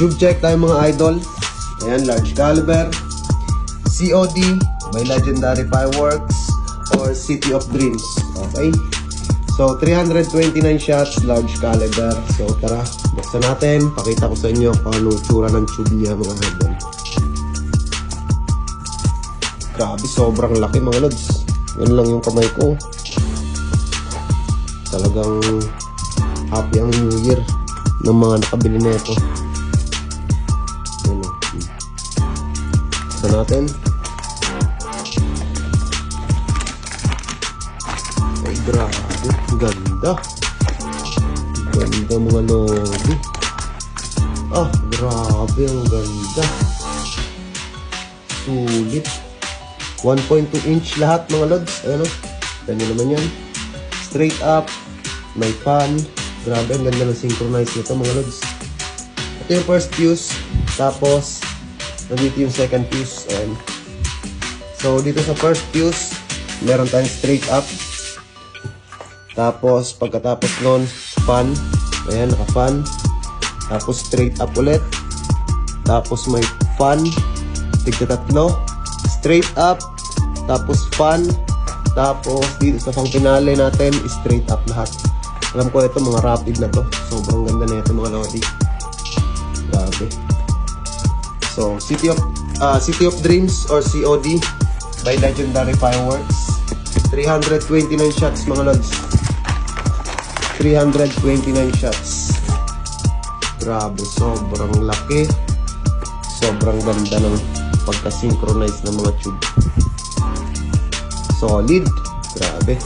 Tube check tayo mga idol. Ayan, large caliber. COD by Legendary Fireworks or City of Dreams. Okay. So, 329 shots, large caliber. So, tara, buksan natin. Pakita ko sa inyo kung ano tsura ng tube niya mga idol. Grabe, sobrang laki mga lods. Yan lang yung kamay ko. Talagang happy ang New Year ng mga nakabili nito. Ayan o. Buksan natin. Ay, grabe. Ganda. Ganda mga lodi. Ah, grabe. Ang ganda. Sulit. 1.2 inch lahat mga lods. Ayan o. Ganyan naman yan. Straight up. May fan. Grabe. Ang ganda ng synchronize nito mga lods. Ito yung first fuse. Tapos, nandito yung second fuse. Ayan. So, dito sa first fuse, meron tayong straight up. Tapos, pagkatapos nun, fan. Ayan, naka-fan. Tapos, straight up ulit. Tapos, may fan. Tigta-tatlo. Straight up. Tapos, fan. Tapos, dito sa pang pinali natin, straight up lahat. Alam ko ito, mga rapid na to. Sobrang ganda na ito, mga lodi. Grabe. So, City of Dreams or COD by Legendary Fireworks. 329 shots, mga lods. 329 shots. Grabe, sobrang laki. Sobrang ganda ng pagka-synchronize ng mga tube. Solid. Grabe.